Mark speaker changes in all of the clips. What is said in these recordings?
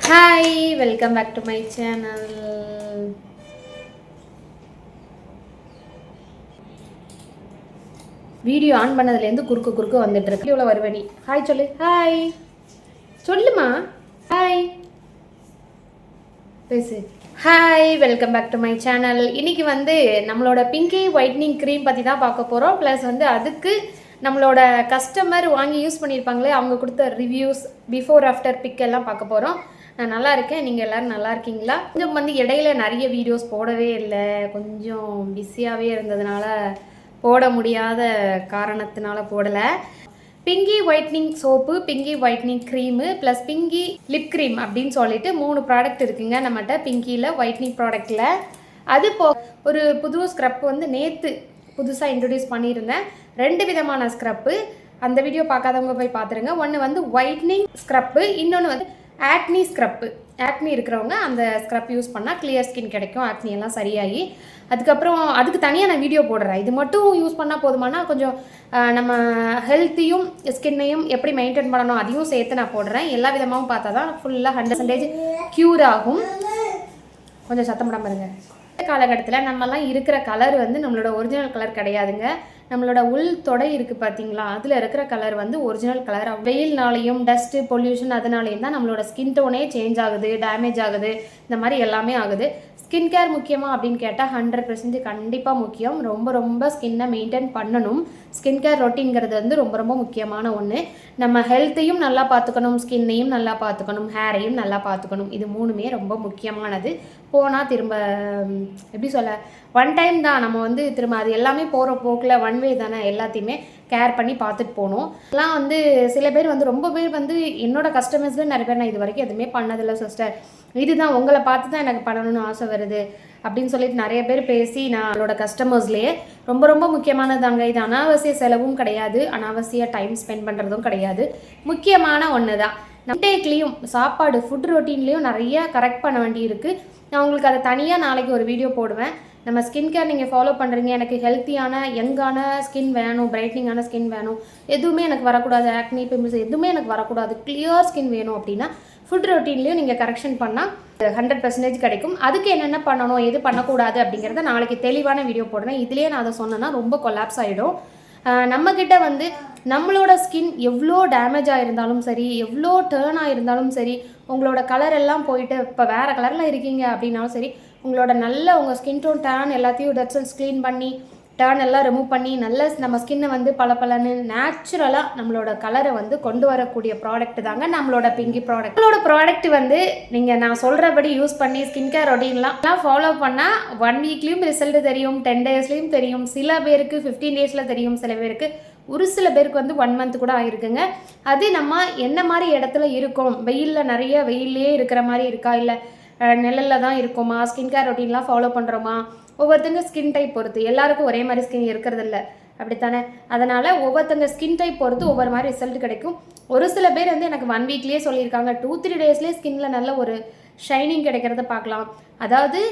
Speaker 1: Hi, welcome back to my channel. Video on பண்ணதுலேருந்து குறுக்கு வந்துட்டு இருக்கு. இவ்வளோ வருவனி ஹாய் சொல்லு. ஹாய் சொல்லுமா. ஹாய் பேசு. Hi, welcome back to my channel. இன்றைக்கி வந்து நம்மளோட பிங்கி ஒயிட்னிங் க்ரீம் பற்றி தான் பார்க்க போகிறோம். ப்ளஸ் வந்து அதுக்கு நம்மளோட கஸ்டமர் வாங்கி யூஸ் பண்ணியிருப்பாங்களே, அவங்க கொடுத்த ரிவ்யூஸ், பிஃபோர் ஆஃப்டர் பிக் எல்லாம் பார்க்க போகிறோம். நான் நல்லா இருக்கேன், நீங்கள் எல்லோரும் நல்லா இருக்கீங்களா? கொஞ்சம் வந்து இடையில நிறைய வீடியோஸ் போடவே இல்லை, கொஞ்சம் பிஸியாகவே இருந்ததுனால போட முடியாத காரணத்தினால போடலை. Pinki whitening soap, Pinki whitening cream plus Pinki lip cream அப்படின்னு சொல்லிட்டு 3 ப்ராடக்ட் இருக்குங்க நம்மகிட்ட பிங்கியில் ஒயிட்னிங் ப்ராடக்டில். அது ஒரு புது ஸ்க்ரப் வந்து நேற்று புதுசாக இன்ட்ரடியூஸ் பண்ணியிருந்தேன். 2 விதமான ஸ்க்ரப்பு. அந்த வீடியோ பார்க்காதவங்க போய் பார்த்துருங்க. ஒன்று வந்து ஒயிட்னிங் ஸ்க்ரப்பு, இன்னொன்று வந்து ஆக்னி ஸ்க்ரப்பு. ஆக்னி இருக்கிறவங்க அந்த ஸ்க்ரப் யூஸ் பண்ணால் கிளியர் ஸ்கின் கிடைக்கும், ஆக்னி எல்லாம் சரியாகி. அதுக்கப்புறம் அதுக்கு தனியாக நான் வீடியோ போடுறேன். இது மட்டும் யூஸ் பண்ணால் போதுமானா கொஞ்சம் நம்ம ஹெல்த்தையும் ஸ்கின்னையும் எப்படி மெயின்டைன் பண்ணணும் அதையும் சேர்த்து நான் போடுறேன். எல்லா விதமாகவும் பார்த்தா தான் ஃபுல்லாக 100% க்யூர் ஆகும். கொஞ்சம் சத்தம் போடாமல் இருங்க. காலகட்டத்தில் நம்மலாம் இருக்கிற கலர் வந்து நம்மளோட ஒரிஜினல் கலர் கிடையாதுங்க. நம்மளோட உள் தொடை இருக்குது பார்த்தீங்களா, அதில் இருக்கிற கலர் வந்து ஒரிஜினல் கலர். வெயில்னாலையும் டஸ்ட்டு பொல்யூஷன் அதனாலேயும் தான் நம்மளோட ஸ்கின் டோனே சேஞ்ச் ஆகுது, டேமேஜ் ஆகுது, இந்த மாதிரி எல்லாமே ஆகுது. ஸ்கின் கேர் முக்கியமாக அப்படின்னு கேட்டால் 100% கண்டிப்பாக முக்கியம். ரொம்ப ரொம்ப ஸ்கின்னை மெயின்டைன் பண்ணணும். ஸ்கின் கேர் ரொட்டீன்கிறது வந்து ரொம்ப ரொம்ப முக்கியமான ஒன்று. நம்ம ஹெல்த்தையும் நல்லா பார்த்துக்கணும், ஸ்கின்னையும் நல்லா பார்த்துக்கணும், ஹேரையும் நல்லா பார்த்துக்கணும். இது 3மே ரொம்ப முக்கியமானது. போனால் திரும்ப எப்படி சொல்ல, ஒன் டைம் தான் நம்ம வந்து திரும்ப அது எல்லாமே போகிற போக்கில் ஒன் வே தானே, எல்லாத்தையுமே கேர் பண்ணி பார்த்துட்டு போகணும். எல்லாம் வந்து சில பேர் வந்து ரொம்ப பேர் வந்து என்னோடய கஸ்டமர்ஸில் நிறைய பேர் நான் இது வரைக்கும் எதுவுமே பண்ணதில்லை சிஸ்டர், இதுதான் உங்களை பார்த்து தான் எனக்கு பண்ணணும்னு ஆசை வருது அப்படின்னு சொல்லிட்டு நிறைய பேர் பேசி நான் என்னோட கஸ்டமர்ஸ்லேயே ரொம்ப ரொம்ப முக்கியமானதாங்க. இது அனாவசிய செலவும் கிடையாது, அனாவசிய டைம் ஸ்பெண்ட் பண்ணுறதும் கிடையாது. முக்கியமான ஒன்று தான். இன்டேக்லேயும் சாப்பாடு ஃபுட் ரொட்டீன்லேயும் நிறைய கரெக்ட் பண்ண வேண்டி இருக்குது. நான் உங்களுக்கு அதை தனியாக நாளைக்கு ஒரு வீடியோ போடுவேன். நம்ம ஸ்கின் கேர் நீங்கள் ஃபாலோ பண்ணுறீங்க, எனக்கு ஹெல்த்தியான யங்கான ஸ்கின் வேணும், பிரைட்னிங்கான ஸ்கின் வேணும், எதுவுமே எனக்கு வரக்கூடாது, ஆக்னி பிம்பிள்ஸ் எதுவுமே எனக்கு வரக்கூடாது, கிளியர் ஸ்கின் வேணும் அப்படின்னா ஃபுட் ரொட்டீன்லேயும் நீங்கள் கரெக்ஷன் பண்ணால் 100% கிடைக்கும். அதுக்கு என்னென்ன பண்ணணும், எது பண்ணக்கூடாது அப்படிங்கிறத நாளைக்கு தெளிவான வீடியோ போடுறேன். இதுலேயே நான் அதை சொன்னேன்னா ரொம்ப கொலாப்ஸ் ஆகிடும். நம்மக்கிட்ட வந்து நம்மளோட ஸ்கின் எவ்வளோ டேமேஜ் ஆகிருந்தாலும் சரி, எவ்வளோ டேர்ன் ஆகிருந்தாலும் சரி, உங்களோட கலர் எல்லாம் போயிட்டு இப்போ வேறு கலரில் இருக்கீங்க அப்படின்னாலும் சரி, உங்களோட நல்ல உங்கள் ஸ்கின் டோன் டேன் எல்லாத்தையும் டெட் செல்ஸ் க்ளீன் பண்ணி டேர்ன் எல்லாம் ரிமூவ் பண்ணி நல்ல நம்ம ஸ்கின்னை வந்து பளபளன்னு நேச்சுரலாக நம்மளோட கலரை வந்து கொண்டு வரக்கூடிய ப்ராடக்ட் தாங்க நம்மளோட பிங்கி ப்ராடக்ட். நம்மளோட ப்ராடக்ட் வந்து நீங்கள் நான் சொல்கிறபடி யூஸ் பண்ணி ஸ்கின் கேர் ரொட்டீன்லாம் ஃபாலோ பண்ணால் 1 வீக்லேயும் ரிசல்ட் தெரியும், 10 டேஸ்லேயும் தெரியும், சில பேருக்கு 15 டேஸில் தெரியும், சில பேருக்கு ஒரு சில பேருக்கு வந்து 1 மந்த் கூட ஆகிருக்குங்க. அது நம்ம என்ன மாதிரி இடத்துல இருக்கோம், வெயிலில் நிறைய வெயிலே இருக்கிற மாதிரி இருக்கா, இல்லை நிழலில் தான் இருக்குமா, ஸ்கின் கேர் ரொட்டீன்லாம் ஃபாலோ பண்ணுறோமா, ஒவ்வொருத்தங்க ஸ்கின் டைப் பொறுத்து, எல்லாருக்கும் ஒரே மாதிரி ஸ்கின் இருக்கிறதில்ல அப்படித்தானே. அதனால் ஒவ்வொருத்தங்க ஸ்கின் டைப் பொறுத்து ஒவ்வொரு மாதிரி ரிசல்ட் கிடைக்கும். ஒரு சில பேர் வந்து எனக்கு 1 வீக்லேயே சொல்லியிருக்காங்க, 2-3 டேஸ்லேயே ஸ்கின்னில் நல்ல ஒரு ஷைனிங் கிடைக்கிறத பார்க்கலாம். அதாவது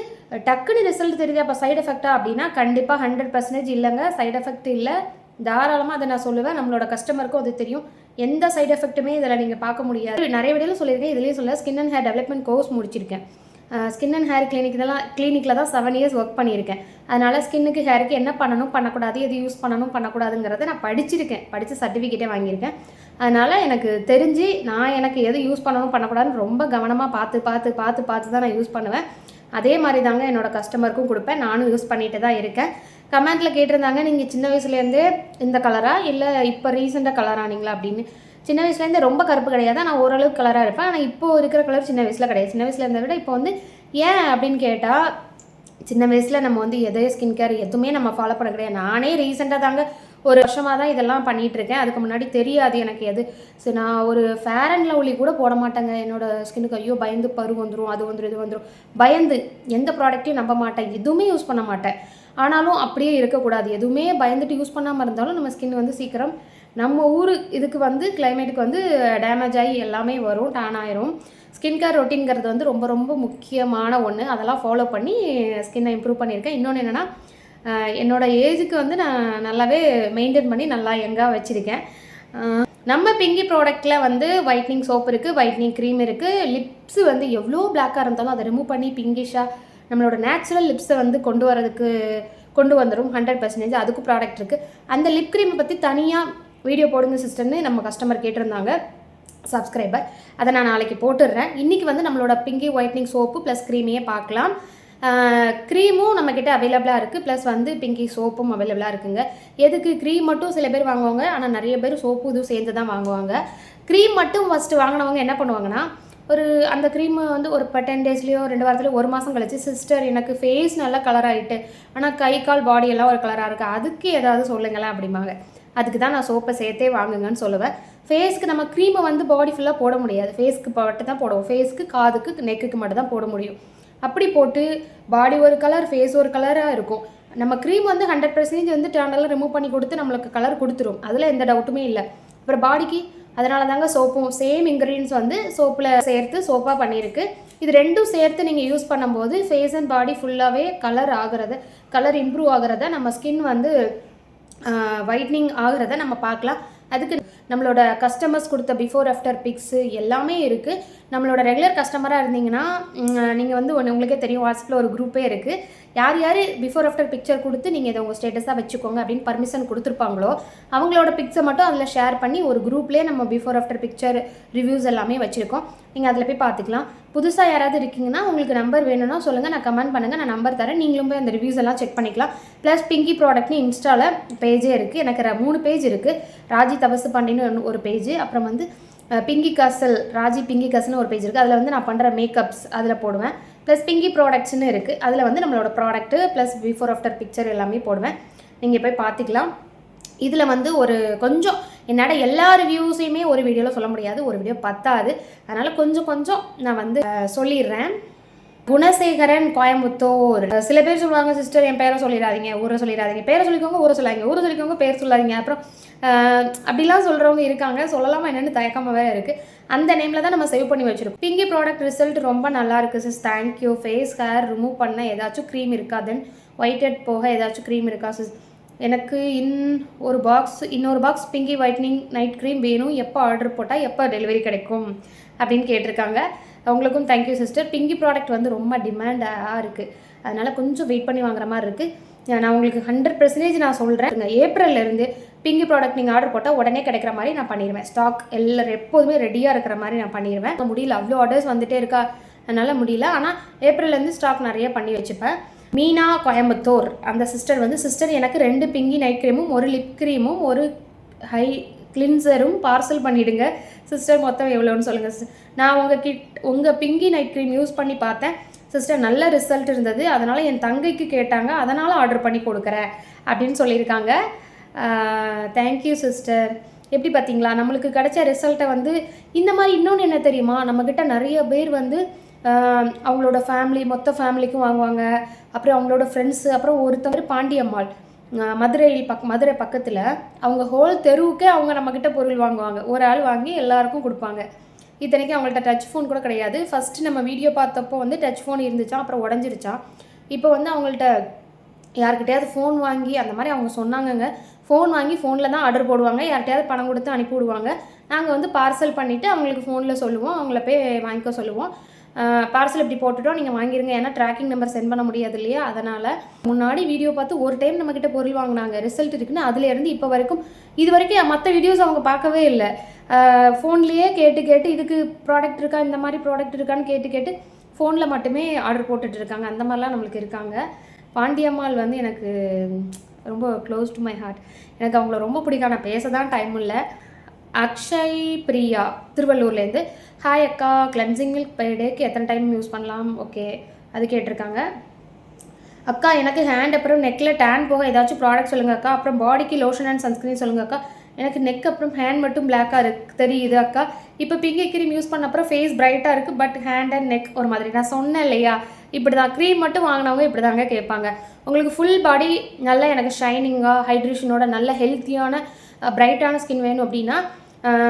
Speaker 1: டக்குன்னு ரிசல்ட் தெரியுது, அப்போ சைடு எஃபெக்டா அப்படின்னா கண்டிப்பாக 100% இல்லைங்க, சைடு எஃபெக்ட் இல்லை. தாராளமாக அதை நான் சொல்லுவேன். நம்மளோட கஸ்டமருக்கும் அது தெரியும். எந்த சைடு எஃபெக்ட்டுமே இதில் நீங்கள் பார்க்க முடியாது. நிறைய வீடியோவில் சொல்லியிருக்கேன், இதுலேயே சொல்ல skin and hair development course முடிச்சிருக்கேன். ஸ்கின் அண்ட் ஹேர் கிளினிக்கில் தான் 7 இயர்ஸ் ஒர்க் பண்ணியிருக்கேன். அதனால் ஸ்கின்னுக்கு ஹேருக்கு என்ன பண்ணணும் பண்ணக்கூடாது, எது யூஸ் பண்ணணும் பண்ணக்கூடாதுங்கிறத நான் படிச்சிருக்கேன், படித்து சர்டிஃபிகேட்டே வாங்கியிருக்கேன். அதனால் எனக்கு தெரிஞ்சு நான் எனக்கு எது யூஸ் பண்ணணும் பண்ணக்கூடாதுன்னு ரொம்ப கவனமாக பார்த்து தான் நான் யூஸ் பண்ணுவேன். அதே மாதிரி தாங்க என்னோடய கஸ்டமருக்கும் கொடுப்பேன். நானும் யூஸ் பண்ணிட்டு தான் இருக்கேன். கமெண்ட்டில் கேட்டிருந்தாங்க, நீங்கள் சின்ன வயசுலேருந்தே இந்த கலரா இல்லை இப்போ ரீசெண்டாக கலர் ஆனீங்களா அப்படின்னு. சின்ன வயசுலேருந்து ரொம்ப கருப்பு கிடையாது, நான் ஓரளவுக்கு கலராக இருப்பேன். ஆனால் இப்போது இருக்கிற கலர் சின்ன வயசில் கிடையாது. சின்ன வயசில் இருந்த விட இப்போ வந்து ஏன் அப்படின்னு கேட்டால், சின்ன வயசில் நம்ம வந்து எதே ஸ்கின் கேர் எதுவுமே நம்ம ஃபாலோ பண்ண கிடையாது. நானே ரீசெண்டாக தாங்க ஒரு வருஷமாக தான் இதெல்லாம் பண்ணிகிட்ருக்கேன். அதுக்கு முன்னாடி தெரியாது எனக்கு எது. சரி, நான் ஒரு ஃபேர் அண்ட் லவ்லி கூட போட மாட்டேங்க என்னோடய ஸ்கின்னுக்கு. ஐயோ பயந்து பரு வந்துடும், அது வந்துடும், இது வந்துடும், பயந்து எந்த ப்ராடக்ட்டையும் நம்ப மாட்டேன், எதுவுமே யூஸ் பண்ண மாட்டேன். ஆனாலும் அப்படியே இருக்கக்கூடாது. எதுவுமே பயந்துட்டு யூஸ் பண்ணாமல் இருந்தாலும் நம்ம ஸ்கின் வந்து சீக்கிரம் நம்ம ஊர் இதுக்கு வந்து கிளைமேட்டுக்கு வந்து டேமேஜ் ஆகி எல்லாமே வரும், டேன் ஆயிரும். ஸ்கின் கேர் ரொட்டீன்கிறது வந்து ரொம்ப ரொம்ப முக்கியமான ஒன்று. அதெல்லாம் ஃபாலோ பண்ணி ஸ்கின்னை இம்ப்ரூவ் பண்ணியிருக்கேன். இன்னொன்று என்னென்னா, என்னோடய ஏஜுக்கு வந்து நான் நல்லாவே மெயின்டைன் பண்ணி நல்லா யங்காக வச்சுருக்கேன். நம்ம பிங்கி ப்ராடக்ட்டில் வந்து ஒயிட்னிங் சோப் இருக்குது, ஒயிட்னிங் க்ரீம் இருக்குது. லிப்ஸு வந்து எவ்வளோ பிளாக்காக இருந்தாலும் அதை ரிமூவ் பண்ணி பிங்கிஷாக நம்மளோட நேச்சுரல் லிப்ஸை வந்து கொண்டு வந்துடும் 100%. அதுக்கும் ப்ராடக்ட் இருக்குது. அந்த லிப் க்ரீமை பற்றி தனியாக வீடியோ போடுங்க சிஸ்டர்னு நம்ம கஸ்டமர் கேட்டிருந்தாங்க, சப்ஸ்கிரைபர். அதை நான் நாளைக்கு போட்டுடுறேன். இன்றைக்கி வந்து நம்மளோட பிங்கி ஒயிட்னிங் சோப்பு ப்ளஸ் க்ரீமையே பார்க்கலாம். க்ரீமும் நம்மக்கிட்ட அவைலபிளாக இருக்குது, ப்ளஸ் வந்து பிங்கி சோப்பும் அவைலபிளாக இருக்குங்க. எதுக்கு க்ரீம் மட்டும் சில பேர் வாங்குவாங்க, ஆனால் நிறைய பேர் சோப்பு இதுவும் சேர்ந்து தான் வாங்குவாங்க. க்ரீம் மட்டும் ஃபஸ்ட்டு வாங்கினவங்க என்ன பண்ணுவாங்கன்னா, அந்த க்ரீம் வந்து ஒரு 10 டேஸ்லேயோ 2 வாரத்துலையோ 1 மாதம் கழிச்சு, சிஸ்டர் எனக்கு ஃபேஸ் நல்லா கலர் ஆகிட்டு, ஆனால் கை கால் பாடி எல்லாம் ஒரு கலராக இருக்குது, அதுக்கு ஏதாவது சொல்லுங்களேன் அப்படிம்பாங்க. அதுக்கு தான் நான் சோப்பை சேர்த்தே வாங்குங்கன்னு சொல்லுவேன். ஃபேஸ்க்கு நம்ம க்ரீமை வந்து பாடி ஃபுல்லாக போட முடியாது, ஃபேஸ்க்கு மட்டும் தான் போடுவோம். ஃபேஸ்க்கு, காதுக்கு, நெக்குக்கு மட்டும் தான் போட முடியும். அப்படி போட்டு பாடி ஒரு கலர், ஃபேஸ் ஒரு கலராக இருக்கும். நம்ம க்ரீம் வந்து 100% வந்து டேனெல்லாம் ரிமூவ் பண்ணி கொடுத்து நம்மளுக்கு கலர் கொடுத்துரும், அதில் எந்த டவுட்டுமே இல்லை. அப்புறம் பாடிக்கு அதனால தாங்க சோப்பும் சேம் இன்க்ரீடியன்ஸ் வந்து சோப்பில் சேர்த்து சோப்பாக பண்ணியிருக்கு. இது ரெண்டும் சேர்த்து நீங்கள் யூஸ் பண்ணும்போது ஃபேஸ் அண்ட் பாடி ஃபுல்லாகவே கலர் இம்ப்ரூவ் ஆகிறத, நம்ம ஸ்கின் வந்து ஒயிட்னிங் ஆகிறத நம்ம பார்க்கலாம். அதுக்கு நம்மளோட கஸ்டமர்ஸ் கொடுத்த பிஃபோர் ஆஃப்டர் பிக்ஸு எல்லாமே இருக்குது. நம்மளோட ரெகுலர் கஸ்டமராக இருந்தீங்கன்னா நீங்கள் வந்து உங்களுக்கே தெரியும், வாட்ஸ்அப்பில் ஒரு குரூப்பே இருக்குது. யார் யார் பிஃபோர் ஆஃப்டர் பிக்சர் கொடுத்து நீங்கள் இதை உங்கள் ஸ்டேட்டஸாக வச்சுக்கோங்க அப்படின்னு பர்மிஷன் கொடுத்துருப்பாங்களோ அவங்களோட பிக்ஸை மட்டும் அதில் ஷேர் பண்ணி ஒரு குரூப்லேயே நம்ம பிஃபோர் ஆஃப்டர் பிக்சர் ரிவ்யூஸ் எல்லாமே வச்சுருக்கோம். நீங்கள் அதில் போய் பார்த்துக்கலாம். புதுசாக யாராவது இருக்கீங்கன்னா உங்களுக்கு நம்பர் வேணும்னா சொல்லுங்கள், நான் கமெண்ட் பண்ணுங்கள், நான் நம்பர் தரேன். நீங்களும் போய் அந்த ரிவ்யூஸ் எல்லாம் செக் பண்ணிக்கலாம். ப்ளஸ் பிங்கி ப்ராடக்ட்னு இன்ஸ்டாவில் பேஜே இருக்குது. எனக்கு 3 பேஜ் இருக்குது. ராஜி தபசு பாண்டின்னு ஒரு பேஜ், அப்புறம் வந்து பிங்கி கசல், ராஜி பிங்கி கசல்னு ஒரு பேஜ் இருக்குது. அதில் வந்து நான் பண்ணுற மேக்கப்ஸ் அதில் போடுவேன். ப்ளஸ் பிங்கி ப்ராடக்ட்ஸ்னு இருக்குது, அதில் வந்து நம்மளோட product plus before after picture எல்லாமே போடுவேன். நீங்கள் போய் பார்த்துக்கலாம். இதில் வந்து ஒரு கொஞ்சம் என்னோட எல்லா ரிவ்யூஸையுமே ஒரு வீடியோவில் சொல்ல முடியாது, ஒரு வீடியோ பத்தாது. அதனால் கொஞ்சம் நான் வந்து சொல்லிடுறேன். குணசேகரன், கோயம்புத்தூர். சில பேர் சொல்லுவாங்க, சிஸ்டர் என் பேரை சொல்லிடாதீங்க, ஊரை சொல்லிடாதீங்க, பேரை சொல்லிக்கோங்க, ஊரை சொல்லாதீங்க, ஊரை சொல்லிக்கோங்க, பேர் சொல்லாதீங்க. அப்புறம் அப்படிலாம் சொல்கிறவங்க இருக்காங்க. சொல்லலாமா என்னென்னு தயக்கமாக வேறு இருக்குது. அந்த நேமில் தான் நம்ம சேவ் பண்ணி வச்சுருக்கோம். பிங்கி ப்ராடக்ட் ரிசல்ட் ரொம்ப நல்லா இருக்குது sis, thank you. Face hair remove பண்ண ஏதாச்சும் க்ரீம் இருக்கா, தென் ஒயிட் ஹெட் போக ஏதாச்சும் க்ரீம் இருக்கா சிஸ்? எனக்கு இன்னொரு box Pinki whitening night cream வேணும், எப்போ ஆர்டர் போட்டால் எப்போ டெலிவரி கிடைக்கும் அப்படின்னு கேட்டிருக்காங்க. உங்களுக்கும் தேங்க்யூ சிஸ்டர். பிங்கி ப்ராடக்ட் வந்து ரொம்ப டிமாண்டாக இருக்குது, அதனால் கொஞ்சம் வெயிட் பண்ணி வாங்குற மாதிரி இருக்குது. நான் உங்களுக்கு 100% நான் சொல்கிறேன், ஏப்ரல்லேருந்து பிங்கி ப்ராடக்ட் நீங்கள் ஆர்டர் போட்டால் உடனே கிடைக்கிற மாதிரி நான் பண்ணிடுவேன். ஸ்டாக் எப்போதுமே ரெடியாக இருக்கிற மாதிரி நான் பண்ணிடுவேன். முடியல, அவ்வளோ ஆர்டர்ஸ் வந்துகிட்டே இருக்கா, அதனால் முடியல. ஆனால் ஏப்ரல்லேருந்து ஸ்டாக் நிறைய பண்ணி வச்சுப்பேன். மீனா, கோயம்புத்தூர். அந்த சிஸ்டர் வந்து, சிஸ்டர் எனக்கு 2 பிங்கி நைட் க்ரீமும் 1 லிப் க்ரீமும் 1 ஹை கிளின்சரும் பார்சல் பண்ணிவிடுங்க சிஸ்டர். மொத்தம் எவ்வளோன்னு சொல்லுங்கள் சிஸ்டர். நான் உங்கள் பிங்கி நைட் க்ரீம் யூஸ் பண்ணி பார்த்தேன் சிஸ்டர், நல்ல ரிசல்ட் இருந்தது, அதனால் என் தங்கைக்கு கேட்டாங்க, அதனால் ஆர்டர் பண்ணி கொடுக்குறேன் அப்படின்னு சொல்லியிருக்காங்க. Thank you sister. எப்படி பார்த்தீங்களா நம்மளுக்கு கிடைச்ச ரிசல்ட்டை வந்து. இந்த மாதிரி இன்னொன்று என்ன தெரியுமா, நம்மக்கிட்ட நிறைய பேர் வந்து அவங்களோட மொத்த ஃபேமிலிக்கும் வாங்குவாங்க. அப்புறம் அவங்களோட ஃப்ரெண்ட்ஸு, அப்புறம் ஒருத்தவர் பாண்டியம்மாள், மதுரை பக்கத்தில், அவங்க ஹோல் தெருவுக்கே அவங்க நம்மக்கிட்ட பொருள் வாங்குவாங்க. ஒரு ஆள் வாங்கி எல்லாருக்கும் கொடுப்பாங்க. இத்தனைக்கும் அவங்கள்ட்ட டச் ஃபோன் கூட கிடையாது. ஃபஸ்ட்டு நம்ம வீடியோ பார்த்தப்போ வந்து டச் ஃபோன் இருந்துச்சான், அப்புறம் உடஞ்சிருச்சான். இப்போ வந்து அவங்கள்ட்ட யார்கிட்டையாவது ஃபோன் வாங்கி, அந்த மாதிரி அவங்க சொன்னாங்கங்க, ஃபோன் வாங்கி ஃபோனில் தான் ஆர்டர் போடுவாங்க, யார்கிட்டையாவது பணம் கொடுத்து அனுப்பி விடுவாங்க. நாங்கள் வந்து பார்சல் பண்ணிவிட்டு அவங்களுக்கு ஃபோனில் சொல்லுவோம், அவங்கள போய் வாங்கிக்க சொல்லுவோம். பார்சல் இப்படி போட்டுட்டோம், நீங்கள் வாங்கிடுங்க, ஏன்னா ட்ராக்கிங் நம்பர் சென்ட் பண்ண முடியாது இல்லையா. அதனால் முன்னாடி வீடியோ பார்த்து ஒரு டைம் நம்மக்கிட்ட பொருள் வாங்கினாங்க, ரிசல்ட் இருக்குன்னு. அதுலேருந்து இப்போ வரைக்கும் இது வரைக்கும் மற்ற வீடியோஸ் அவங்க பார்க்கவே இல்லை. ஃபோன்லேயே கேட்டு இதுக்கு ப்ராடக்ட் இருக்கா, இந்த மாதிரி ப்ராடக்ட் இருக்கான்னு கேட்டு ஃபோனில் மட்டுமே ஆர்டர் போட்டுட்டு இருக்காங்க. அந்த மாதிரிலாம் நம்மளுக்கு இருக்காங்க. பாண்டியம்மாள் வந்து எனக்கு ரொம்ப க்ளோஸ் டு மை ஹார்ட். எனக்கு அவங்கள ரொம்ப பிடிக்கும். நான் பேச தான் டைம் இல்லை. அக்ஷய் பிரியா, திருவள்ளூர்லேருந்து. ஹாய் அக்கா, கிளென்சிங் மில்க் பெர் டேக்கு எத்தனை டைம் யூஸ் பண்ணலாம்? ஓகே, அது கேட்டிருக்காங்க. அக்கா எனக்கு ஹேண்ட் அப்புறம் நெக்கில் டேன் போக ஏதாச்சும் ப்ராடக்ட் சொல்லுங்கள் அக்கா. அப்புறம் பாடிக்கு லோஷன் அண்ட் சன்ஸ்க்ரீன் சொல்லுங்கள் அக்கா. எனக்கு நெக் அப்புறம் ஹேண்ட் மட்டும் பிளாக்காக தெரியுது அக்கா. இப்போ பிங்கி க்ரீம் யூஸ் பண்ண அப்புறம் ஃபேஸ் பிரைட்டாக இருக்குது, பட் ஹேண்ட் அண்ட் நெக் ஒரு மாதிரி. நான் சொன்னேன் இல்லையா, இப்படி தான் க்ரீம் மட்டும் வாங்கினவங்க இப்படி தாங்க கேட்பாங்க. உங்களுக்கு ஃபுல் பாடி நல்லா எனக்கு ஷைனிங்காக ஹைட்ரேஷனோட நல்ல ஹெல்த்தியான பிரைட்டான ஸ்கின் வேணும் அப்படின்னா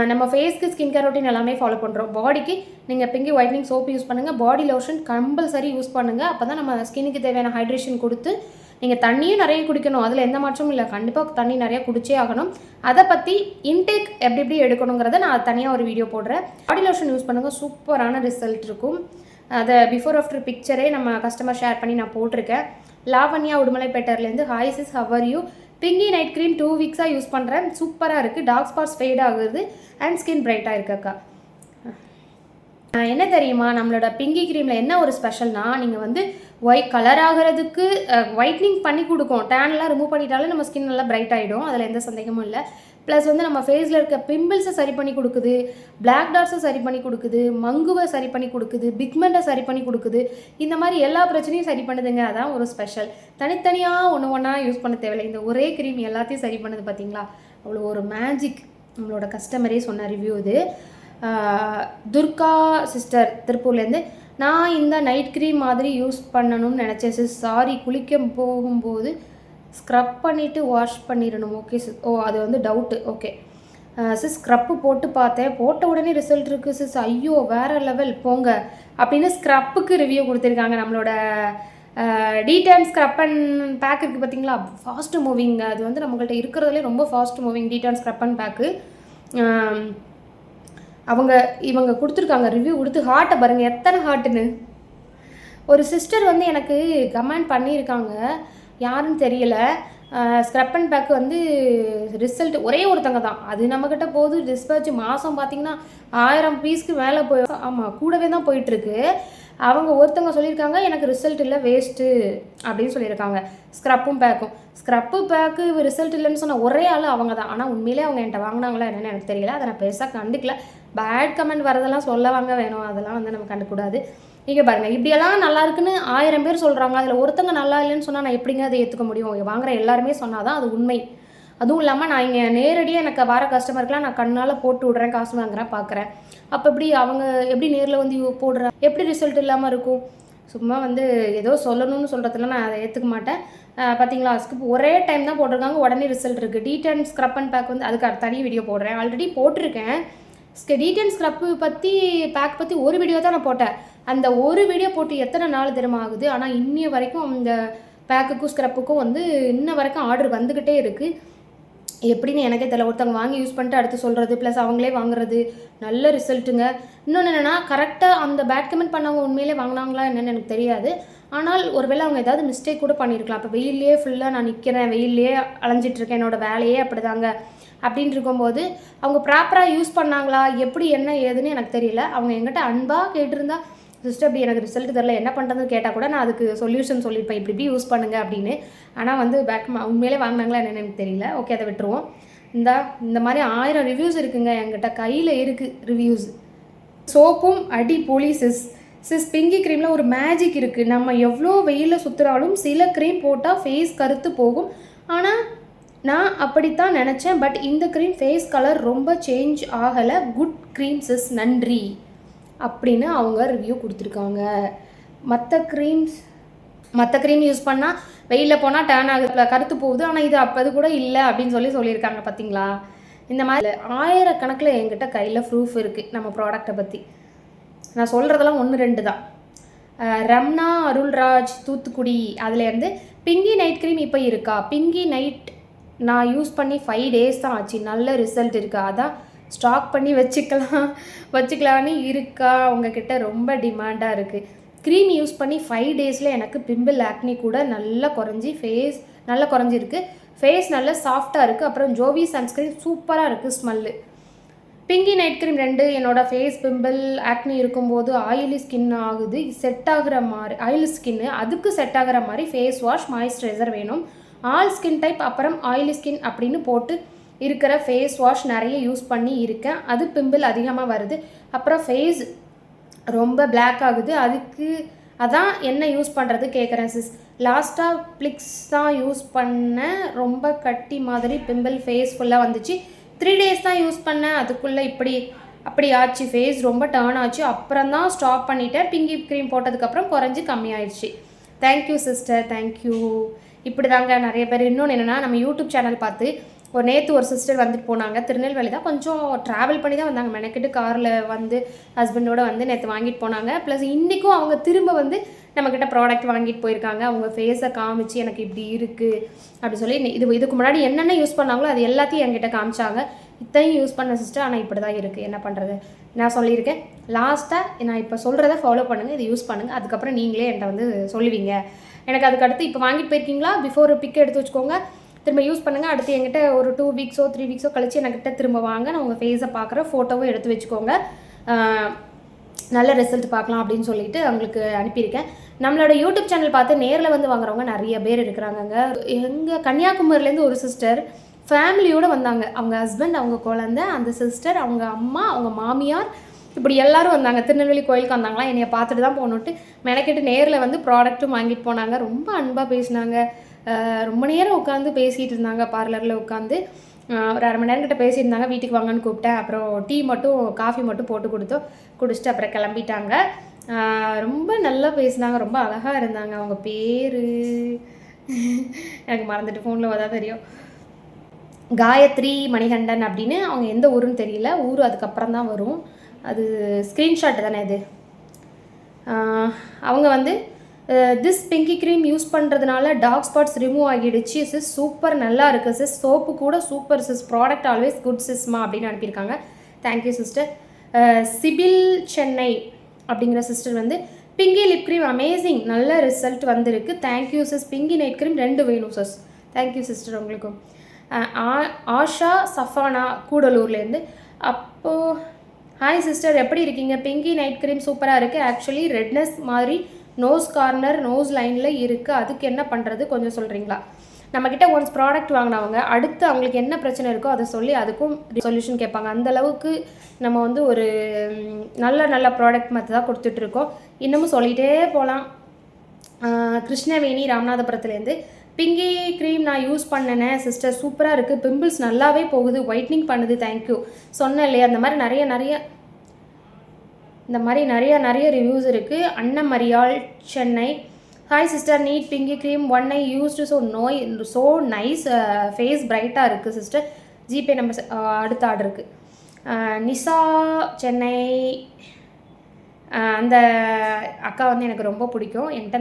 Speaker 1: நம்ம ஃபேஸ்க்கு ஸ்கின் கேர் ரொட்டீன் எல்லாமே ஃபாலோ பண்ணுறோம். பாடிக்கு நீங்கள் பிங்கி ஒயிட்னிங் சோப் யூஸ் பண்ணுங்கள், பாடி லோஷன் கம்பல்சரி யூஸ் பண்ணுங்கள். அப்போ தான் நம்ம ஸ்கின்னுக்கு தேவையான ஹைட்ரேஷன் கொடுத்து நீங்கள் தண்ணியும் நிறைய குடிக்கணும், அதில் எந்த மாற்றமும் இல்லை, கண்டிப்பாக தண்ணி நிறையா குடிச்சே ஆகணும். அதை பற்றி இன்டேக் எப்படி எப்படி எடுக்கணுங்கிறத நான் தனியாக ஒரு வீடியோ போடுறேன். பாடி லோஷன் யூஸ் பண்ணுங்கள், சூப்பரான ரிசல்ட் இருக்கும். அதை பிஃபோர் ஆஃப்டர் பிக்சரே நம்ம கஸ்டமர் ஷேர் பண்ணி நான் போட்டிருக்கேன். லாவண்யா உடுமலைப்பேட்டர்லேருந்து, hi sis how are you, pinky night cream 2 வீக்ஸாக யூஸ் பண்ணுறேன், சூப்பராக இருக்குது, டார்க் ஸ்பாட்ஸ் ஃபேட் ஆகுது அண்ட் ஸ்கின் பிரைட்டாக இருக்குக்கா. என்ன தெரியுமா, நம்மளோட பிங்கி க்ரீமில் என்ன ஒரு ஸ்பெஷல்னால், நீங்கள் வந்து ஒயிட் கலர் ஆகிறதுக்கு ஒயிட்னிங் பண்ணி கொடுக்கும், டேன்லாம் ரிமூவ் பண்ணிட்டாலே நம்ம ஸ்கின் நல்லா பிரைட் ஆகிடும், அதில் எந்த சந்தேகமும் இல்லை. ப்ளஸ் வந்து நம்ம ஃபேஸில் இருக்க பிம்பிள்ஸை சரி பண்ணி கொடுக்குது, பிளாக் டாட்ஸை சரி பண்ணி கொடுக்குது, மங்குவை சரி பண்ணி கொடுக்குது, பிக்மெண்ட்டை சரி பண்ணி கொடுக்குது, இந்த மாதிரி எல்லா பிரச்சனையும் சரி பண்ணுதுங்க. அதான் ஒரு ஸ்பெஷல். தனித்தனியாக ஒன்று ஒன்றா யூஸ் பண்ண தேவையில்லை, இந்த ஒரே க்ரீம் எல்லாத்தையும் சரி பண்ணுது. பார்த்தீங்களா, அவ்வளோ ஒரு மேஜிக். நம்மளோட கஸ்டமரே சொன்ன ரிவ்யூ இது. துர்கா சிஸ்டர் திருப்பூர்லேருந்து, நான் இந்த நைட் க்ரீம் மாதிரி யூஸ் பண்ணணும்னு நினச்சேன் சிஸ், சாரி குளிக்க போகும்போது ஸ்க்ரப் பண்ணிவிட்டு வாஷ் பண்ணிடணும். ஓகே சிஸ், ஓ அது வந்து டவுட்டு. ஓகே சிஸ், ஸ்க்ரப்பு போட்டு பார்த்தேன், போட்ட உடனே ரிசல்ட் இருக்குது சிஸ், ஐயோ வேறு லெவல் போங்க அப்படின்னு ஸ்க்ரப்புக்கு ரிவ்யூ கொடுத்துருக்காங்க. நம்மளோட டீடான் ஸ்க்ரப் அண்ட் பேக் இருக்குது பார்த்தீங்களா, ஃபாஸ்ட்டு மூவிங். அது வந்து நம்மள்கிட்ட இருக்கிறதுலே ரொம்ப fast moving de-tan scrub and back. இவங்க கொடுத்துருக்காங்க ரிவ்யூ கொடுத்து, ஹார்ட்டை பாருங்கள் எத்தனை ஹார்ட்டுன்னு. ஒரு சிஸ்டர் வந்து எனக்கு கமெண்ட் பண்ணியிருக்காங்க, யாருன்னு தெரியலை. ஸ்க்ரப் அண்ட் பேக்கு வந்து ரிசல்ட் ஒரே ஒருத்தங்க தான், அது நம்மக்கிட்ட போகுது. டிஸ்பேட்ச் மாதம் பார்த்திங்கன்னா 1000 பீஸ்க்கு மேலே போய், ஆமாம் கூடவே தான் போயிட்டுருக்கு. அவங்க ஒருத்தவங்க சொல்லியிருக்காங்க எனக்கு ரிசல்ட் இல்லை, வேஸ்ட்டு அப்படின்னு சொல்லியிருக்காங்க. ஸ்க்ரப்பு பேக்கு ரிசல்ட் இல்லைன்னு சொன்ன ஒரே ஆள் அவங்க தான். ஆனால் உண்மையிலே அவங்க என்கிட்ட வாங்கினாங்களா என்னென்னு எனக்கு தெரியல, அதை நான் பெருசாக கண்டுக்கல. பேட் கமெண்ட் வரதெல்லாம் சொல்ல வாங்க வேணும், அதெல்லாம் வந்து நம்ம கண்டுக்கூடாது. இங்கே பாருங்கள், இப்படியெல்லாம் நல்லா இருக்குன்னு 1000 பேர் சொல்கிறாங்க, அதில் ஒருத்தங்க நல்லா இல்லைன்னு சொன்னால் நான் எப்படிங்க அதை ஏற்றுக்க முடியும்? வாங்குகிற எல்லாருமே சொன்னால் தான் அது உண்மை. அதுவும் இல்லாமல் நான் இங்கே நேரடியாக எனக்கு வர கஸ்டமருக்குலாம் நான் கண்ணால் போட்டு விட்றேன், காசு வாங்குறேன், பார்க்குறேன். அப்போ எப்படி அவங்க எப்படி நேரில் வந்து போடுறேன், எப்படி ரிசல்ட் இல்லாமல் இருக்கும்? சும்மா வந்து ஏதோ சொல்லணும்னு சொல்கிறதுல நான் அதை ஏற்றுக்க மாட்டேன். பார்த்தீங்களா, ஒரே டைம் தான் போட்டிருக்காங்க, உடனே ரிசல்ட் இருக்குது. டீடான் ஸ்க்ரப் அண்ட் பேக் வந்து அதுக்கு தனி வீடியோ போடுறேன், ஆல்ரெடி போட்டிருக்கேன். டீடான் ஸ்க்ரப்பு பற்றி பேக் பற்றி ஒரு வீடியோ தான் நான் போட்டேன். அந்த ஒரு வீடியோ போட்டு எத்தனை நாள் தினமும் ஆகுது, ஆனால் இன்னைய வரைக்கும் அந்த பேக்குக்கும் ஸ்க்ரப்புக்கும் வந்து இன்ன வரைக்கும் ஆர்டர் வந்துக்கிட்டே இருக்குது. எப்படின்னு எனக்கே தெரியல. ஒருத்தவங்க வாங்கி யூஸ் பண்ணிட்டு அடுத்து சொல்கிறது, ப்ளஸ் அவங்களே வாங்குறது, நல்ல ரிசல்ட்டுங்க. இன்னொன்று என்னென்னா, கரெக்டாக அந்த பேட் கமெண்ட் பண்ணவங்க உண்மையிலே வாங்கினாங்களா என்னென்னு எனக்கு தெரியாது. ஆனால் ஒருவேளை அவங்க ஏதாவது மிஸ்டேக் கூட பண்ணியிருக்கலாம். இப்போ வெயிலே ஃபுல்லாக நான் நிற்கிறேன், வெயிலே அலைஞ்சிட்ருக்கேன், என்னோடய வேலையே அப்படி தாங்க அப்படின்ட்டு இருக்கும்போது அவங்க ப்ராப்பராக யூஸ் பண்ணாங்களா, எப்படி என்ன ஏதுன்னு எனக்கு தெரியல. அவங்க என்கிட்ட அன்பாக கேட்டிருந்தா, சிஸ்டர் இப்படி எனக்கு ரிசல்ட் தெரில என்ன பண்ணுறதுன்னு கேட்டால் கூட நான் அதுக்கு சொல்யூஷன் சொல்லியிருப்பேன், இப்படி யூஸ் பண்ணுங்கள் அப்படின்னு. ஆனால் வந்து உண்மையிலே வாங்கினாங்களா என்னென்னு எனக்கு தெரியல. ஓகே, அதை விட்டுருவோம். இந்த மாதிரி 1000 ரிவ்யூஸ் இருக்குங்க என்கிட்ட, கையில் இருக்குது ரிவ்யூஸ். சோப்பும் அடி போலி சிஸ் பிங்கி க்ரீமில் ஒரு மேஜிக் இருக்குது. நம்ம எவ்வளோ வெயிலில் சுற்றுறாலும் சில க்ரீம் போட்டால் ஃபேஸ் கருத்து போகும், ஆனால் நான் அப்படித்தான் நினச்சேன். பட் இந்த க்ரீம் ஃபேஸ் கலர் ரொம்ப சேஞ்ச் ஆகலை. குட் க்ரீம் சிஸ், நன்றி அப்படின்னு அவங்க ரிவ்யூ கொடுத்துருக்காங்க. மற்ற க்ரீம் யூஸ் பண்ணால் வெயிலில் போனால் டேன் ஆகுது, கருத்து போகுது, ஆனால் இது அது கூட இல்லை அப்படின்னு சொல்லியிருக்காங்க. பார்த்தீங்களா, இந்த மாதிரி 1000 கணக்கில் என்கிட்ட கையில் ப்ரூஃப் இருக்குது நம்ம ப்ராடக்டை பற்றி. நான் சொல்கிறதெல்லாம் 1-2 தான். ரம்னா அருள்ராஜ் தூத்துக்குடி, அதுலேருந்து பிங்கி நைட் க்ரீம் இப்போ இருக்கா? பிங்கி நைட் நான் யூஸ் பண்ணி 5 டேஸ் தான் ஆச்சு, நல்ல ரிசல்ட் இருக்கா? அதான் ஸ்டாக் பண்ணி வச்சுக்கலான்னு இருக்கா? உங்ககிட்ட ரொம்ப டிமாண்டாக இருக்குது. க்ரீம் யூஸ் பண்ணி 5 டேஸில் எனக்கு பிம்பிள் ஆக்னி கூட நல்லா குறைஞ்சிருக்கு. ஃபேஸ் நல்லா சாஃப்டாக இருக்குது. அப்புறம் ஜோவி சன்ஸ்க்ரீன் சூப்பராக இருக்குது, ஸ்மெல்லு. பிங்கி நைட் க்ரீம் 2 என்னோடய ஃபேஸ் பிம்பிள் ஆக்னி இருக்கும்போது ஆயிலி ஸ்கின் ஆகுது, செட் ஆகிற மாதிரி ஆயிலி ஸ்கின்னு, அதுக்கு செட் ஆகிற மாதிரி ஃபேஸ் வாஷ் மாய்ஸ்சரைசர் வேணும். ஆல் ஸ்கின் டைப் அப்புறம் ஆயிலி ஸ்கின் அப்படின்னு போட்டு இருக்கிற ஃபேஸ் வாஷ் நிறைய யூஸ் பண்ணி இருக்கேன், அது பிம்பிள் அதிகமாக வருது. அப்புறம் ஃபேஸ் ரொம்ப பிளாக் ஆகுது, அதான் என்ன யூஸ் பண்ணுறது கேட்குறேன் சிஸ். லாஸ்ட்டாக ப்ளிக்ஸ் தான் யூஸ் பண்ணேன், ரொம்ப கட்டி மாதிரி பிம்பிள் ஃபேஸ் ஃபுல்லாக வந்துச்சு. 3 டேஸ் தான் யூஸ் பண்ணேன், அதுக்குள்ளே அப்படி ஆச்சு, ஃபேஸ் ரொம்ப டர்ன் ஆச்சு. அப்புறம் தான் ஸ்டாப் பண்ணிட்டேன். பிங்கி க்ரீம் போட்டதுக்கப்புறம் குறைஞ்சி கம்மியாயிடுச்சு. Thank you sister, thank you. இப்படி தாங்க நிறைய பேர். இன்னொன்று என்னென்னா, நம்ம யூடியூப் சேனல் பார்த்து நேற்று ஒரு சிஸ்டர் வந்துட்டு போனாங்க, திருநெல்வேலி தான், கொஞ்சம் ட்ராவல் பண்ணி தான் வந்தாங்க, மெனக்கிட்டு காரில் வந்து ஹஸ்பண்டோடு வந்து நேற்று வாங்கிட்டு போனாங்க. ப்ளஸ் இன்றைக்கும் அவங்க திரும்ப வந்து நம்மக்கிட்ட ப்ராடக்ட் வாங்கிட்டு போயிருக்காங்க. அவங்க ஃபேஸை காமிச்சு எனக்கு இப்படி இருக்குது அப்படி சொல்லி இதுக்கு முன்னாடி என்னென்ன யூஸ் பண்ணாங்களோ அது எல்லாத்தையும் என்கிட்ட காமிச்சாங்க. இத்தையும் யூஸ் பண்ண சிஸ்டர், ஆனால் இப்படி தான் இருக்குது, என்ன பண்ணுறது. நான் சொல்லியிருக்கேன், லாஸ்ட்டாக நான் இப்போ சொல்கிறத ஃபாலோ பண்ணுங்கள், இது யூஸ் பண்ணுங்கள், அதுக்கப்புறம் நீங்களே என்கிட்ட வந்து சொல்லுவீங்க. எனக்கு அதுக்கடுத்து இப்போ வாங்கிட்டு போயிருக்கீங்களா, பிஃபோர் பிக் எடுத்து வச்சுக்கோங்க, திரும்ப யூஸ் பண்ணுங்கள். அடுத்து என்கிட்ட ஒரு 2 வீக்ஸோ 3 வீக்ஸோ கழிச்சு என்கிட்ட திரும்ப வாங்க, நான் உங்கள் ஃபேஸை பார்க்குற ஃபோட்டோவும் எடுத்து வச்சுக்கோங்க, நல்ல ரிசல்ட் பார்க்கலாம் அப்படின்னு சொல்லிட்டு அவங்களுக்கு அனுப்பியிருக்கேன். நம்மளோட யூடியூப் சேனல் பார்த்து நேரில் வந்து வாங்குறவங்க நிறைய பேர் இருக்கிறாங்கங்க. எங்கள் கன்னியாகுமரியிலேருந்து ஒரு சிஸ்டர் ஃபேமிலியோடு வந்தாங்க. அவங்க ஹஸ்பண்ட், அவங்க குழந்தை, அந்த சிஸ்டர், அவங்க அம்மா, அவங்க மாமியார், இப்படி எல்லோரும் வந்தாங்க. திருநெல்வேலி கோயிலுக்கு வந்தாங்களா, என்னையை பார்த்துட்டு தான் போகணுன்ட்டு மெனக்கெட்டு நேரில் வந்து ப்ராடக்ட்டும் வாங்கிட்டு போனாங்க. ரொம்ப அன்பாக பேசினாங்க. ரொம்ப நேரம் உட்காந்து பேசிகிட்டு இருந்தாங்க. பார்லரில் உட்காந்து ஒரு 1/2 மணி நேரம் கிட்ட பேசியிருந்தாங்க. வீட்டுக்கு வாங்கன்னு கூப்பிட்டேன். அப்புறம் டீ மட்டும், காஃபி மட்டும் போட்டு குடிச்சிட்டு அப்புறம் கிளம்பிட்டாங்க. ரொம்ப நல்லா பேசினாங்க, ரொம்ப அழகாக இருந்தாங்க. அவங்க பேர் எனக்கு மறந்துட்டு, ஃபோனில் வந்தால் தெரியும். காயத்ரி மணிகண்டன் அப்படின்னு. அவங்க எந்த ஊருன்னு தெரியல, ஊர் அதுக்கப்புறம் தான் வரும். அது ஸ்க்ரீன்ஷாட் தானே இது. அவங்க வந்து திஸ் பிங்கி க்ரீம் யூஸ் பண்ணுறதுனால டார்க் ஸ்பாட்ஸ் ரிமூவ் ஆகிடுச்சு சிஸ், சூப்பர், நல்லா இருக்குது சிஸ், சோப்பு கூட super sis, product always good சிஸ்மா அப்படின்னு அனுப்பியிருக்காங்க. Thank you sister. சிபில் சென்னை அப்படிங்கிற சிஸ்டர் வந்து பிங்கி லிப் க்ரீம் அமேசிங், நல்ல ரிசல்ட் வந்திருக்கு, thank you sis, pinky night cream 2 வேணும் சிஸ். தேங்க்யூ சிஸ்டர் உங்களுக்கும். ஆஷா சஃபானா கூடலூர்லேருந்து. அப்போது ஹாய் சிஸ்டர், எப்படி இருக்கீங்க? பிங்கி நைட் க்ரீம் சூப்பராக இருக்குது. ஆக்சுவலி ரெட்னஸ் மாதிரி நோஸ் கார்னர், நோஸ் லைனில் இருக்குது, அதுக்கு என்ன பண்ணுறது கொஞ்சம் சொல்கிறீங்களா? நம்மக்கிட்ட ஒன்ஸ் ப்ராடக்ட் வாங்கினவங்க அடுத்து அவங்களுக்கு என்ன பிரச்சனை இருக்கோ அதை சொல்லி அதுக்கும் சொல்யூஷன் கேட்பாங்க. அந்தளவுக்கு நம்ம வந்து ஒரு நல்ல ப்ராடக்ட் மாதிரி தான் கொடுத்துட்ருக்கோம். இன்னமும் சொல்லிகிட்டே போகலாம். கிருஷ்ணவேணி ராமநாதபுரத்துலேருந்து, பிங்கி க்ரீம் நான் யூஸ் பண்ணினேன் சிஸ்டர், சூப்பராக இருக்குது, பிம்பிள்ஸ் நல்லாவே போகுது, ஒயிட்னிங் பண்ணுது, தேங்க்யூ. சொன்னேன் இல்லையா, அந்த மாதிரி நிறைய ரிவ்யூஸ் இருக்குது. Annamariyal Chennai, hi sister, need pinky cream 1 I used so nice, face பிரைட்டாக இருக்குது சிஸ்டர், ஜிபே நம்பர். அடுத்த ஆர்டருக்கு நிசா சென்னை. அந்த அக்கா வந்து எனக்கு ரொம்ப பிடிக்கும், என்கிட்ட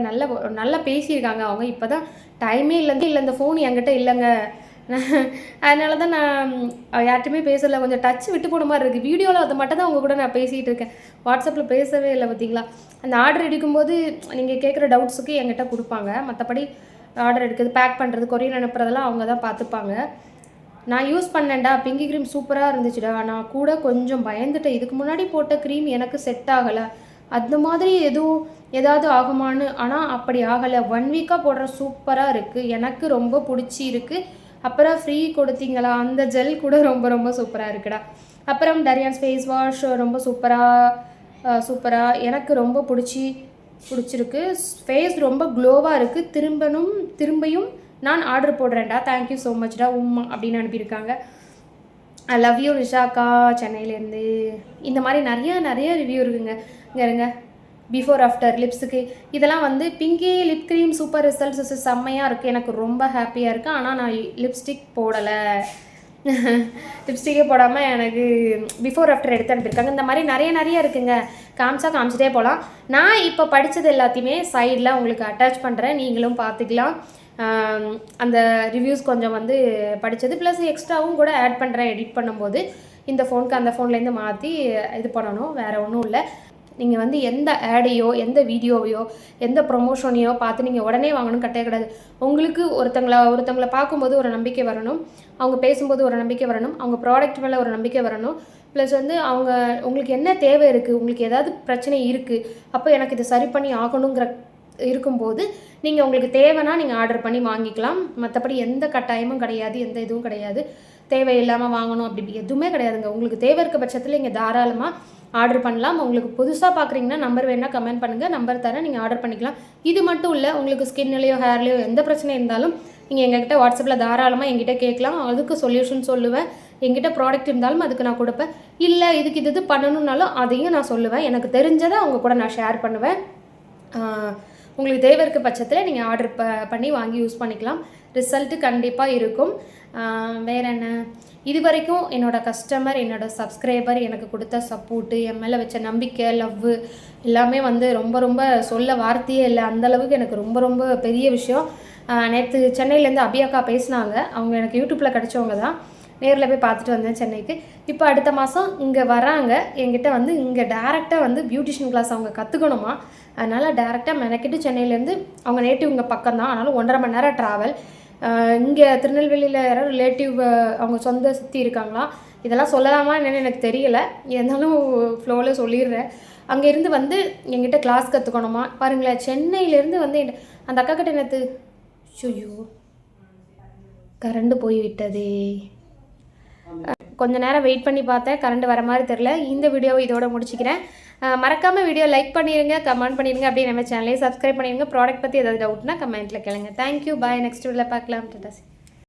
Speaker 1: நல்லா பேசியிருக்காங்க. அவங்க இப்போ தான் டைமே இல்லை, இந்த ஃபோன் என்கிட்ட இல்லைங்க, அதனால தான் நான் யார்கிட்டையுமே பேசலை, கொஞ்சம் டச் விட்டு போன மாதிரி இருக்குது. வீடியோவில் அதை மட்டும் தான் அவங்க கூட நான் பேசிகிட்டு இருக்கேன், வாட்ஸ்அப்பில் பேசவே இல்லை. பார்த்தீங்களா, அந்த ஆர்டர் எடுக்கும்போது நீங்கள் கேட்குற டவுட்ஸுக்கு என்கிட்ட கொடுப்பாங்க, மற்றபடி ஆர்டர் எடுக்கிறது, பேக் பண்ணுறது, கொரியர் அனுப்புறதெல்லாம் அவங்க தான் பார்த்துப்பாங்க. நான் யூஸ் பண்ணேன்டா, பிங்கி க்ரீம் சூப்பராக இருந்துச்சுடா, நான் கூட கொஞ்சம் பயந்துட்டேன், இதுக்கு முன்னாடி போட்ட க்ரீம் எனக்கு செட் ஆகலை, அந்த மாதிரி ஏதாவது ஆகுமான்னு. ஆனால் அப்படி ஆகலை, 1 வீக்காக போடுற சூப்பராக இருக்குது, எனக்கு ரொம்ப பிடிச்சி இருக்குது. அப்புறம் ஃப்ரீ கொடுத்தீங்களா, அந்த ஜெல் கூட ரொம்ப சூப்பராக இருக்குடா. அப்புறம் டரியான்ஸ் ஃபேஸ் வாஷ் ரொம்ப சூப்பராக எனக்கு ரொம்ப பிடிச்சிருக்கு, ஃபேஸ் ரொம்ப க்ளோவாக இருக்குது, திரும்பியும் நான் ஆர்டர் போடுறேன்டா, தேங்க்யூ ஸோ மச்டா உம்மா அப்படின்னு அனுப்பியிருக்காங்க. ஐ லவ் யூ ரிஷாக்கா சென்னையிலேருந்து. இந்த மாதிரி நிறைய ரிவ்யூ இருக்குங்க. இங்கே இருங்க, பிஃபோர் ஆஃப்டர் லிப்ஸுக்கு இதெல்லாம் வந்து pinky lip cream super results செம்மையாக இருக்குது, எனக்கு ரொம்ப ஹாப்பியாக இருக்குது. ஆனால் நான் லிப்ஸ்டிக் போடலை, லிப்ஸ்டிக்கே போடாமல் எனக்கு பிஃபோர் ஆஃப்டர் எடுத்து அனுப்பியிருக்காங்க. இந்த மாதிரி நிறைய இருக்குங்க, காமிச்சிட்டே போகலாம். நான் இப்போ படித்தது எல்லாத்தையுமே சைடில் உங்களுக்கு அட்டாச் பண்ணுறேன், நீங்களும் பார்த்துக்கலாம். அந்த ரிவ்யூஸ் கொஞ்சம் வந்து படித்தது ப்ளஸ் எக்ஸ்ட்ராவும் கூட ஆட் பண்ணுறேன் எடிட் பண்ணும்போது. இந்த ஃபோனுக்கு அந்த ஃபோன்லேருந்து மாற்றி இது பண்ணணும், வேறு ஒன்றும் இல்லை. நீங்கள் வந்து எந்த ஆடையோ, எந்த வீடியோவையோ, எந்த ப்ரொமோஷனையோ பார்த்து நீங்கள் உடனே வாங்கணும் கட்டாயம் கிடையாது. உங்களுக்கு ஒருத்தங்களை பார்க்கும்போது ஒரு நம்பிக்கை வரணும், அவங்க பேசும்போது ஒரு நம்பிக்கை வரணும், அவங்க ப்ராடக்ட் மேலே ஒரு நம்பிக்கை வரணும். ப்ளஸ் வந்து உங்களுக்கு என்ன தேவை இருக்குது, உங்களுக்கு ஏதாவது பிரச்சனை இருக்குது, அப்போ எனக்கு இதை சரி பண்ணி ஆகணுங்கிற இருக்கும்போது நீங்கள் உங்களுக்கு தேவைன்னா நீங்கள் ஆர்டர் பண்ணி வாங்கிக்கலாம். மற்றபடி எந்த கட்டாயமும் கிடையாது, எந்த இதுவும் கிடையாது, தேவையில்லாமல் வாங்கணும் அப்படி எதுவுமே கிடையாதுங்க. உங்களுக்கு தேவை இருக்க பட்சத்தில் நீங்கள் தாராளமாக ஆர்டர் பண்ணலாம். உங்களுக்கு புதுசாக பார்க்குறீங்கன்னா நம்பர் வேணால் கமெண்ட் பண்ணுங்கள், நம்பர் தரேன், நீங்கள் ஆர்டர் பண்ணிக்கலாம். இது மட்டும் இல்லை, உங்களுக்கு ஸ்கின்லேயோ ஹேர்லேயோ எந்த பிரச்சனை இருந்தாலும் நீங்கள் எங்ககிட்ட வாட்ஸ்அப்பில் தாராளமாக எங்கிட்ட கேட்கலாம், அதுக்கு சொல்யூஷன் சொல்லுவேன். எங்கிட்ட ப்ராடக்ட் இருந்தாலும் அதுக்கு நான் கொடுப்பேன். இல்லை இதுக்கு இது பண்ணணுன்னாலும் அதையும் நான் சொல்லுவேன். எனக்கு தெரிஞ்சதை அவங்க கூட நான் ஷேர் பண்ணுவேன். உங்களுக்கு தேவை இருக்க பட்சத்தில் நீங்கள் ஆர்டர் பண்ணி வாங்கி யூஸ் பண்ணிக்கலாம், ரிசல்ட்டு கண்டிப்பாக இருக்கும். வேறு என்ன, இது வரைக்கும் என்னோடய கஸ்டமர், என்னோடய சப்ஸ்கிரைபர் எனக்கு கொடுத்த சப்போர்ட்டு, என் மேலே வச்ச நம்பிக்கை, லவ்வு எல்லாமே வந்து ரொம்ப ரொம்ப சொல்ல வார்த்தையே இல்லை. அந்தளவுக்கு எனக்கு ரொம்ப ரொம்ப பெரிய விஷயம். நேற்று சென்னையிலேருந்து அபியாக்கா பேசினாங்க. அவங்க எனக்கு யூடியூப்பில் கிடச்சவங்க தான். நேரில் போய் பார்த்துட்டு வந்தேன் சென்னைக்கு. இப்போ அடுத்த மாதம் இங்கே வராங்க. என்கிட்ட வந்து இங்கே டேரெக்டாக வந்து பியூட்டிஷியன் கிளாஸ் அவங்க கற்றுக்கணுமா. அதனால் டேரெக்டாக மெனக்கிட்டு சென்னையிலேருந்து, அவங்க நேட்டிவ் இங்கே பக்கம் தான், அதனால் 1.5 மணி நேரம் ட்ராவல். இங்கே திருநெல்வேலியில் யாராவது ரிலேட்டிவ் அவங்க சொந்த சுற்றி இருக்காங்களா, இதெல்லாம் சொல்லலாமா என்னென்னு எனக்கு தெரியலை. இருந்தாலும் ஃப்ளோவில் சொல்லிடுறேன். அங்கேருந்து வந்து என்கிட்ட கிளாஸ் கற்றுக்கணுமா. பாருங்களேன், சென்னையிலேருந்து வந்து அந்த அக்கா கிட்ட நேற்று ஐயோ கரண்டு போய் விட்டதே. கொஞ்ச நேரம் வெயிட் பண்ணி பார்த்தேன், கரண்ட் வர மாதிரி தெரில. இந்த வீடியோவை இதோட முடிச்சுக்கிறேன். மறக்காமல் வீடியோ லைக் பண்ணிடுங்க, கமெண்ட் பண்ணிடுங்க, அப்படியே நம்ம சேனலையும் சப்ஸ்கிரைப் பண்ணிடுங்க. ப்ராடக்ட் பற்றி ஏதாவது டவுட்னா கமெண்ட்டில் கேளுங்க. தேங்க்யூ, பாய். நெக்ஸ்ட் வீடியோவில் பார்க்கலாம். டாடா.